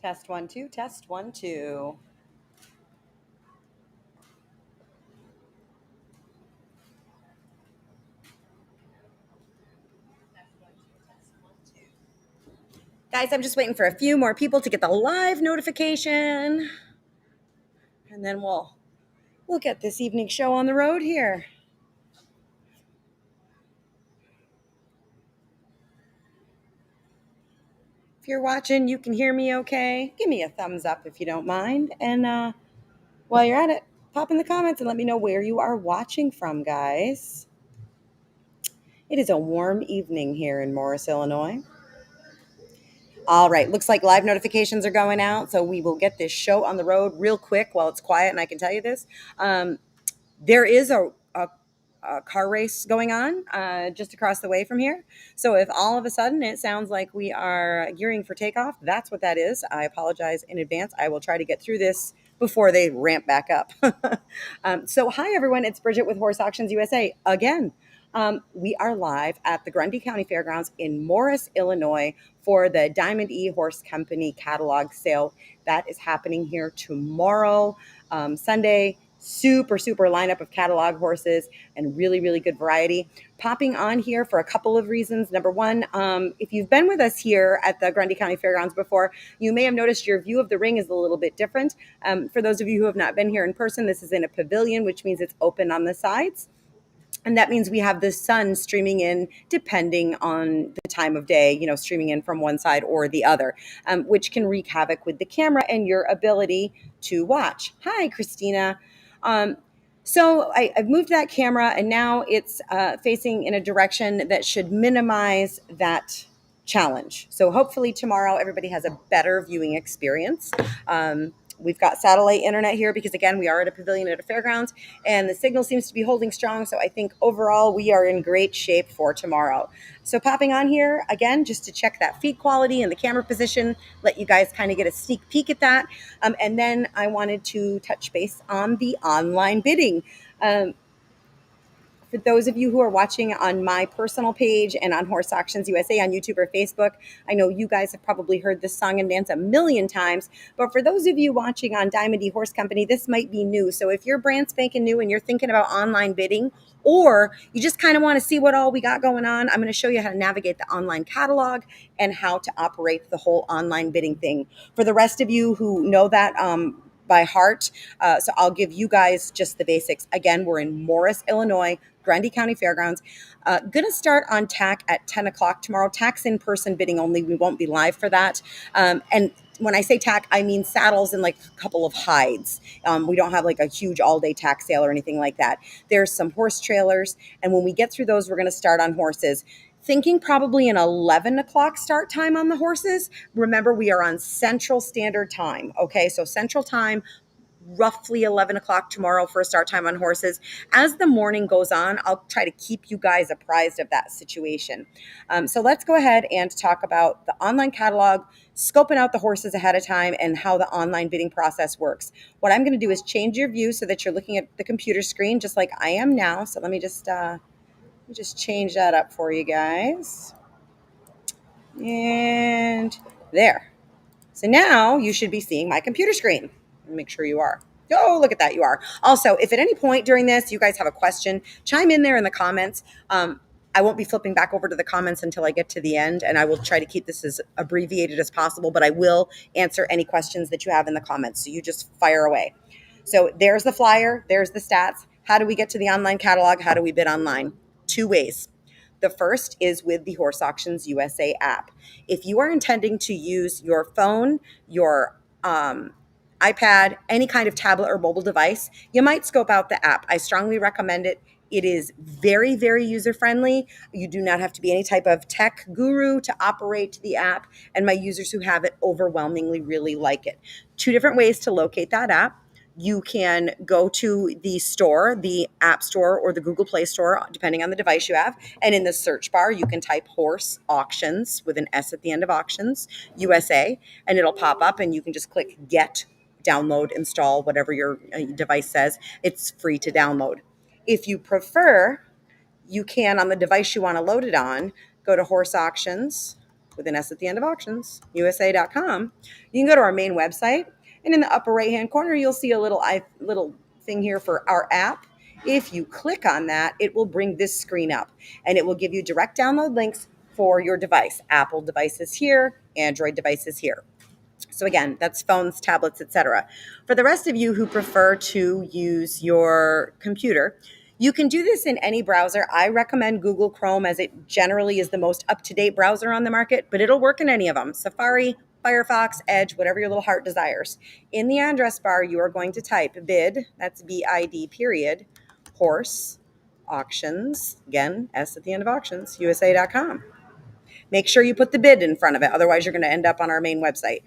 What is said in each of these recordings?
Test one, two, test one, two. Guys, I'm just waiting for a few more people to get the live notification. And then we'll get this evening show on the road here. If you're watching, you can hear me okay. Give me a thumbs up if you don't mind. And while you're at it, pop in the comments and let me know where you are watching from, guys. It is a warm evening here in Morris, Illinois. All right, looks like live notifications are going out, so we will get this show on the road real quick while it's quiet, and I can tell you this. There is a car race going on just across the way from here. So if all of a sudden it sounds like we are gearing for takeoff, that's what that is. I apologize in advance. I will try to get through this before they ramp back up. So hi, everyone. It's Bridget with Horse Auctions USA again. We are live at the Grundy County Fairgrounds in Morris, Illinois for the Diamond E Horse Company catalog sale. That is happening here tomorrow, Sunday. Super lineup of catalog horses and really good variety. Popping on here for a couple of reasons. Number one, if you've been with us here at the Grundy County Fairgrounds before, you may have noticed your view of the ring is a little bit different. For those of you who have not been here in person, this is in a pavilion, which means it's open on the sides. And that means we have the sun streaming in depending on the time of day, streaming in from one side or the other, which can wreak havoc with the camera and your ability to watch. Hi, Christina. So I've moved that camera and now it's facing in a direction that should minimize that challenge. So hopefully tomorrow everybody has a better viewing experience. We've got satellite internet here because, again, we are at a pavilion at a fairgrounds, and the signal seems to be holding strong. So I think overall we are in great shape for tomorrow. So popping on here, again, just to check that feed quality and the camera position, let you guys kind of get a sneak peek at that. And then I wanted to touch base on the online bidding. For those of you who are watching on my personal page and on Horse Auctions USA on YouTube or Facebook, I know you guys have probably heard this song and dance a million times, but for those of you watching on Diamond E Horse Company, this might be new. So if you're brand spanking new and you're thinking about online bidding, or you just kind of want to see what all we got going on, I'm going to show you how to navigate the online catalog and how to operate the whole online bidding thing. For the rest of you who know that, by heart. So I'll give you guys just the basics. Again, we're in Morris, Illinois, Grundy County Fairgrounds. Going to start on TAC at 10 o'clock tomorrow. TAC's in-person bidding only. We won't be live for that. And when I say TAC, I mean saddles and like a couple of hides. We don't have like a huge all-day TAC sale or anything like that. There's some horse trailers. And when we get through those, we're going to start on horses. Thinking probably an 11 o'clock start time on the horses. Remember, we are on Central Standard Time. Okay, so Central Time, roughly 11 o'clock tomorrow for a start time on horses. As the morning goes on, I'll try to keep you guys apprised of that situation. So let's go ahead and talk about the online catalog, scoping out the horses ahead of time, and how the online bidding process works. What I'm going to do is change your view so that you're looking at the computer screen just like I am now. So let me just change that up for you guys. And there. So now you should be seeing my computer screen. Make sure you are. Oh, look at that. You are. Also, if at any point during this you guys have a question, chime in there in the comments. I won't be flipping back over to the comments until I get to the end, and I will try to keep this as abbreviated as possible, but I will answer any questions that you have in the comments. So you just fire away. So there's the flyer. There's the stats. How do we get to the online catalog? How do we bid online? Two ways. The first is with the Horse Auctions USA app. If you are intending to use your phone, your iPad, any kind of tablet or mobile device, you might scope out the app. I strongly recommend it. It is very user-friendly. You do not have to be any type of tech guru to operate the app, and my users who have it overwhelmingly really like it. Two different ways to locate that app. You can go to the store, the App Store or the Google Play Store, depending on the device you have. And in the search bar, you can type Horse Auctions with an S at the end of Auctions, USA, and it'll pop up and you can just click Get, download, install, whatever your device says. It's free to download. If you prefer, you can, on the device you want to load it on, go to Horse Auctions with an S at the end of auctions, USA.com, you can go to our main website, and in the upper right-hand corner, you'll see a little thing here for our app. If you click on that, it will bring this screen up, and it will give you direct download links for your device. Apple devices here, Android devices here. So again, that's phones, tablets, etc. For the rest of you who prefer to use your computer, you can do this in any browser. I recommend Google Chrome as it generally is the most up-to-date browser on the market, but it'll work in any of them. Safari, Firefox, Edge, whatever your little heart desires. In the address bar, you are going to type bid, that's BID period, horse, auctions, again, S at the end of auctions, USA.com. Make sure you put the bid in front of it. Otherwise, you're going to end up on our main website.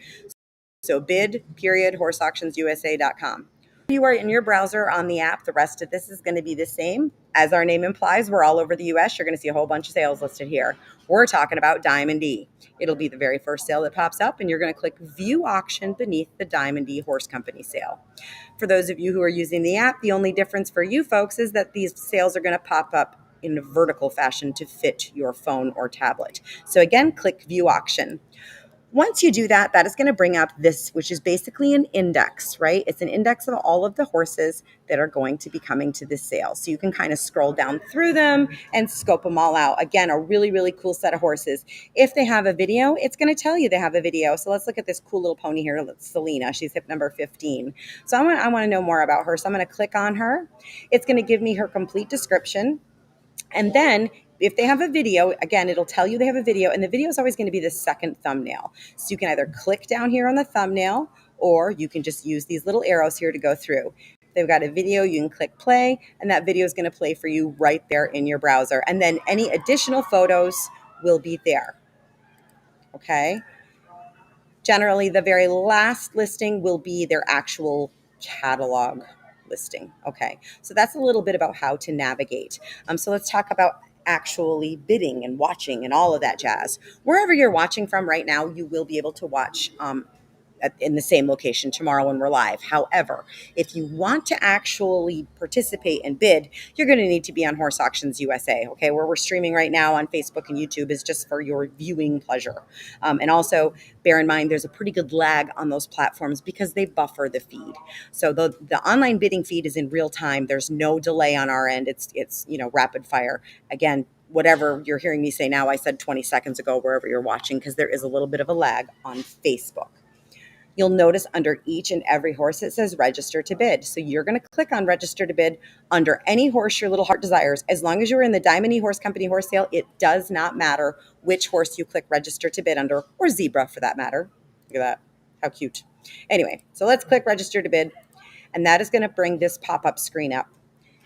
So bid, period, horseauctionsusa.com. If you are in your browser on the app, the rest of this is going to be the same. As our name implies, we're all over the US. You're going to see a whole bunch of sales listed here. We're talking about Diamond D. It'll be the very first sale that pops up, and you're going to click View Auction beneath the Diamond D Horse Company sale. For those of you who are using the app, the only difference for you folks is that these sales are going to pop up in a vertical fashion to fit your phone or tablet. So again, click View Auction. Once you do that, that is going to bring up this, which is basically an index, right? It's an index of all of the horses that are going to be coming to this sale. So you can kind of scroll down through them and scope them all out. Again, a really, really cool set of horses. If they have a video, it's going to tell you they have a video. So let's look at this cool little pony here, Selena. She's hip number 15. So I want to know more about her. So I'm going to click on her. It's going to give me her complete description. And then if they have a video, again, it'll tell you they have a video, and the video is always going to be the second thumbnail. So you can either click down here on the thumbnail, or you can just use these little arrows here to go through. If they've got a video, you can click play, and that video is going to play for you right there in your browser. And then any additional photos will be there. Okay. Generally, the very last listing will be their actual catalog listing. Okay, so that's a little bit about how to navigate. So let's talk about actually bidding and watching and all of that jazz. Wherever you're watching from right now, you will be able to watch in the same location tomorrow when we're live. However, if you want to actually participate and bid, you're going to need to be on Horse Auctions USA. Okay, where we're streaming right now on Facebook and YouTube is just for your viewing pleasure. And also bear in mind there's a pretty good lag on those platforms because they buffer the feed. So the online bidding feed is in real time. There's no delay on our end. It's rapid fire. Again, whatever you're hearing me say now, I said 20 seconds ago wherever you're watching, because there is a little bit of a lag on Facebook. You'll notice under each and every horse it says register to bid. So you're going to click on register to bid under any horse your little heart desires. As long as you're in the Diamond D Horse Company horse sale, it does not matter which horse you click register to bid under, or zebra for that matter. Look at that. How cute. Anyway, so let's click register to bid, and that is going to bring this pop-up screen up.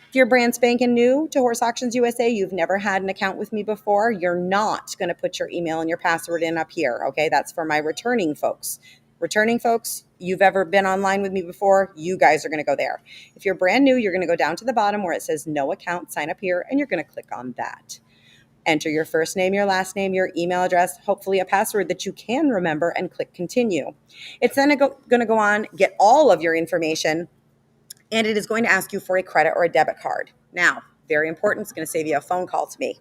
If you're brand spanking new to Horse Auctions USA, you've never had an account with me before, you're not going to put your email and your password in up here, okay? That's for my returning folks. Returning folks, you've ever been online with me before, you guys are going to go there. If you're brand new, you're going to go down to the bottom where it says no account, sign up here, and you're going to click on that. Enter your first name, your last name, your email address, hopefully a password that you can remember, and click continue. It's then going to go on, get all of your information, and it is going to ask you for a credit or a debit card. Now, very important, it's going to save you a phone call to me.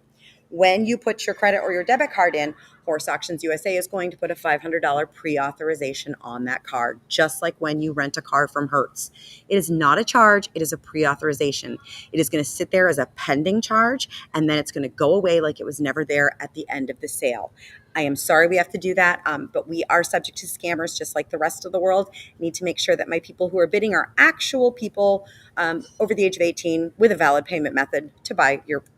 When you put your credit or your debit card in, Horse Auctions USA is going to put a $500 pre-authorization on that card, just like when you rent a car from Hertz. It is not a charge, it is a pre-authorization. It is going to sit there as a pending charge, and then it's going to go away like it was never there at the end of the sale. I am sorry we have to do that, but we are subject to scammers just like the rest of the world. I need to make sure that my people who are bidding are actual people over the age of 18 with a valid payment method to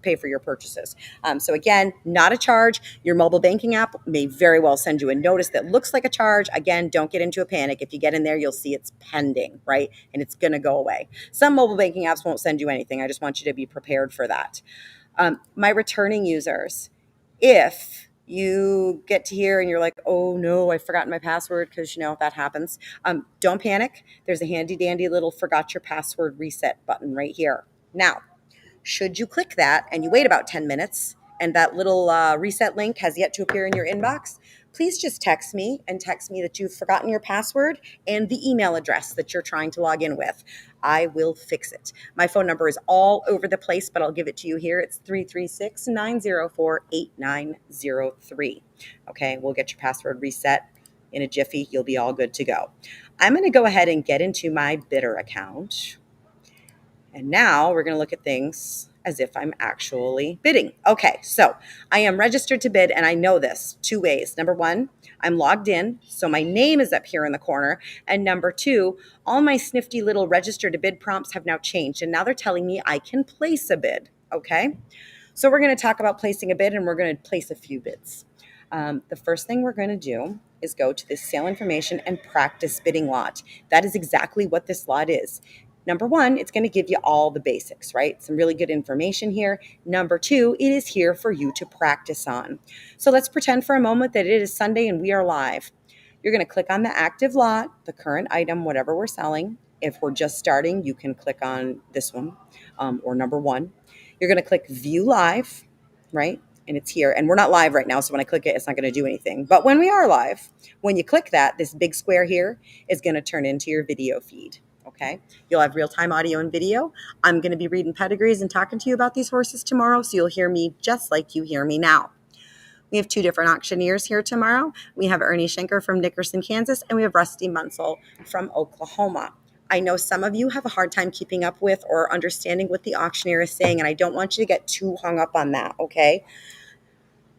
pay for your purchases. So again, not a charge. Your mobile banking app may very well send you a notice that looks like a charge. Again, don't get into a panic. If you get in there, you'll see it's pending, right? And it's going to go away. Some mobile banking apps won't send you anything. I just want you to be prepared for that. My returning users, if you get to here and you're like, oh no, I've forgotten my password, because that happens. Don't panic. There's a handy dandy little forgot your password reset button right here. Now, should you click that and you wait about 10 minutes and that little reset link has yet to appear in your inbox, please just text me that you've forgotten your password and the email address that you're trying to log in with. I will fix it. My phone number is all over the place, but I'll give it to you here. It's 336-904-8903. Okay, we'll get your password reset in a jiffy. You'll be all good to go. I'm going to go ahead and get into my bidder account. And now we're going to look at things as if I'm actually bidding. Okay, so I am registered to bid, and I know this two ways. Number one, I'm logged in, so my name is up here in the corner. And number two, all my snifty little register to bid prompts have now changed, and now they're telling me I can place a bid. Okay, so we're going to talk about placing a bid, and we're going to place a few bids. The first thing we're going to do is go to this sale information and practice bidding lot. That is exactly what this lot is. Number one, it's going to give you all the basics, right? Some really good information here. Number two, it is here for you to practice on. So let's pretend for a moment that it is Sunday and we are live. You're going to click on the active lot, the current item, whatever we're selling. If we're just starting, you can click on this one or number one. You're going to click view live, right? And it's here. And we're not live right now, so when I click it, it's not going to do anything. But when we are live, when you click that, this big square here is going to turn into your video feed. Okay, you'll have real-time audio and video. I'm going to be reading pedigrees and talking to you about these horses tomorrow, so you'll hear me just like you hear me now. We have two different auctioneers here tomorrow. We have Ernie Schenker from Nickerson, Kansas, and we have Rusty Munsell from Oklahoma. I know some of you have a hard time keeping up with or understanding what the auctioneer is saying, and I don't want you to get too hung up on that, okay?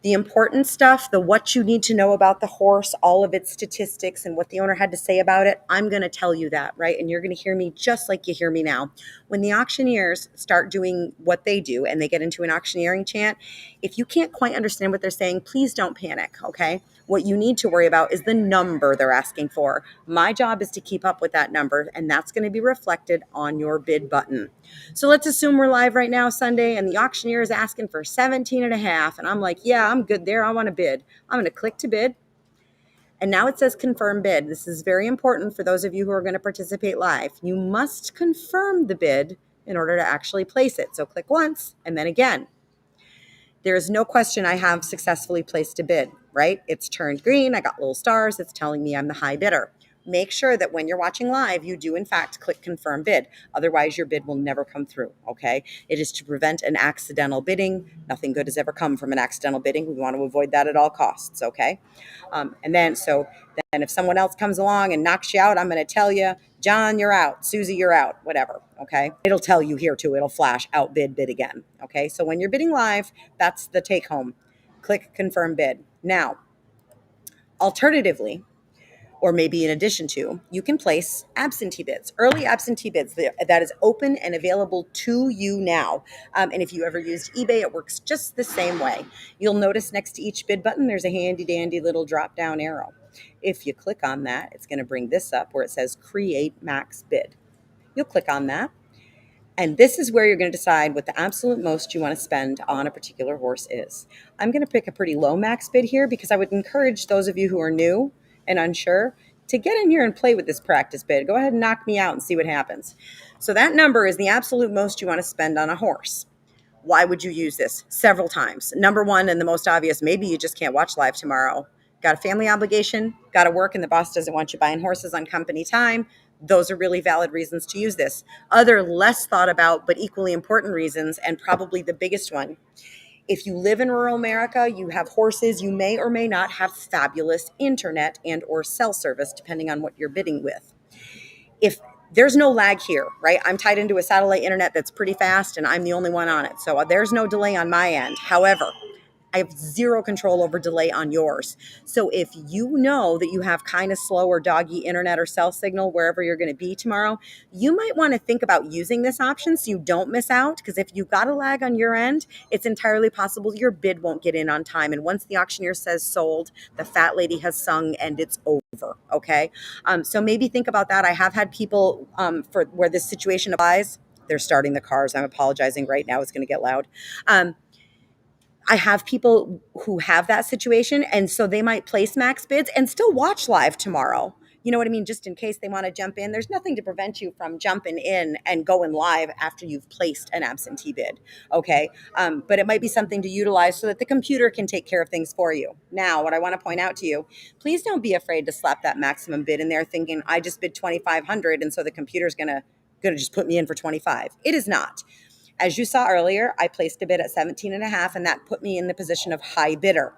The important stuff, the what you need to know about the horse, all of its statistics and what the owner had to say about it, I'm going to tell you that, right? And you're going to hear me just like you hear me now. When the auctioneers start doing what they do and they get into an auctioneering chant, if you can't quite understand what they're saying, please don't panic, okay? What you need to worry about is the number they're asking for. My job is to keep up with that number, and that's going to be reflected on your bid button. So let's assume we're live right now, Sunday, and the auctioneer is asking for 17 and a half. And I'm like, yeah, I'm good there. I want to bid. I'm going to click to bid. And now it says confirm bid. This is very important for those of you who are going to participate live. You must confirm the bid in order to actually place it. So click once and then again. There is no question I have successfully placed a bid, right? It's turned green. I got little stars. It's telling me I'm the high bidder. Make sure that when you're watching live, you do in fact click confirm bid. Otherwise, your bid will never come through, okay? It is to prevent an accidental bidding. Nothing good has ever come from an accidental bidding. We want to avoid that at all costs, okay? And then if someone else comes along and knocks you out, I'm going to tell you, John, you're out. Susie, you're out. Whatever, okay? It'll tell you here too. It'll flash outbid, bid again, okay? So when you're bidding live, that's the take home. Click confirm bid. Now, alternatively, or maybe in addition to, you can place absentee bids, early absentee bids that is open and available to you now. And if you ever used eBay, it works just the same way. You'll notice next to each bid button, there's a handy dandy little drop down arrow. If you click on that, it's going to bring this up where it says create max bid. You'll click on that. And this is where you're going to decide what the absolute most you want to spend on a particular horse is. I'm going to pick a pretty low max bid here because I would encourage those of you who are new and unsure to get in here and play with this practice bid. Go ahead and knock me out and see what happens. So that number is the absolute most you want to spend on a horse. Why would you use this? Several times. Number one, and the most obvious, maybe you just can't watch live tomorrow. Got a family obligation, got to work, and the boss doesn't want you buying horses on company time. Those are really valid reasons to use this. Other less thought about but equally important reasons, and probably the biggest one, if you live in rural America, you have horses, you may or may not have fabulous internet and or cell service, depending on what you're bidding with. If there's no lag here, right? I'm tied into a satellite internet that's pretty fast and I'm the only one on it. So there's no delay on my end. However, I have zero control over delay on yours. So if you know that you have kind of slow or doggy internet or cell signal wherever you're going to be tomorrow, you might want to think about using this option so you don't miss out. Because if you've got a lag on your end, it's entirely possible your bid won't get in on time. And once the auctioneer says sold, the fat lady has sung and it's over. Okay. So maybe think about that. I have had people for where this situation applies. They're starting the cars. I'm apologizing right now. It's going to get loud. I have people who have that situation, and so they might place max bids and still watch live tomorrow. You know what I mean? Just in case they want to jump in. There's nothing to prevent you from jumping in and going live after you've placed an absentee bid, okay? But it might be something to utilize so that the computer can take care of things for you. Now, what I want to point out to you, please don't be afraid to slap that maximum bid in there thinking, I just bid $2,500, and so the computer's going to going to just put me in for 25. It is not. As you saw earlier, I placed a bid at 17.5, and that put me in the position of high bidder.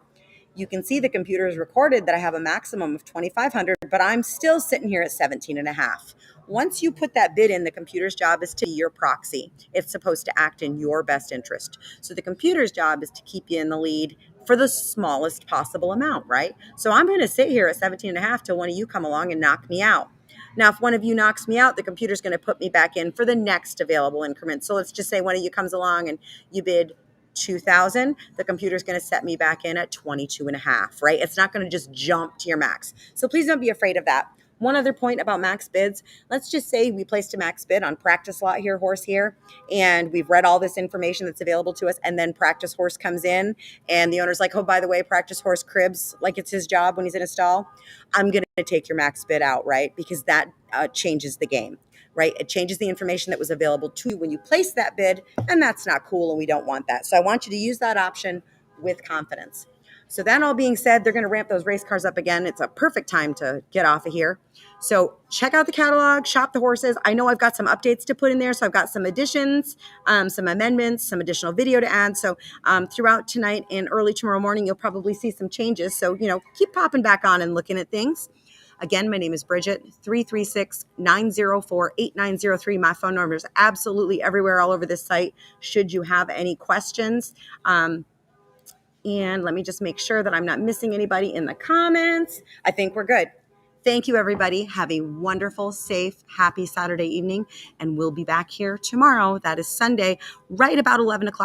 You can see the computer has recorded that I have a maximum of 2,500, but I'm still sitting here at 17.5. Once you put that bid in, the computer's job is to be your proxy. It's supposed to act in your best interest. So the computer's job is to keep you in the lead for the smallest possible amount, right? So I'm going to sit here at 17.5 till one of you come along and knock me out. Now, if one of you knocks me out, the computer's going to put me back in for the next available increment. So let's just say one of you comes along and you bid 2,000, the computer's going to set me back in at 22.5, right? It's not going to just jump to your max. So please don't be afraid of that. One other point about max bids. Let's just say we placed a max bid on practice lot here, horse here, and we've read all this information that's available to us, and then practice horse comes in, and the owner's like, oh, by the way, practice horse cribs like it's his job when he's in a stall. I'm going to take your max bid out, right? Because that changes the game, right? It changes the information that was available to you when you place that bid, and that's not cool, and we don't want that. So I want you to use that option with confidence. So that all being said, they're going to ramp those race cars up again. It's a perfect time to get off of here. So check out the catalog, shop the horses. I know I've got some updates to put in there. So I've got some additions, some amendments, some additional video to add. So throughout tonight and early tomorrow morning, you'll probably see some changes. So, keep popping back on and looking at things. Again, my name is Bridget, 336-904-8903. My phone number is absolutely everywhere all over this site should you have any questions. And let me just make sure that I'm not missing anybody in the comments. I think we're good. Thank you, everybody. Have a wonderful, safe, happy Saturday evening. And we'll be back here tomorrow. That is Sunday, right about 11 o'clock.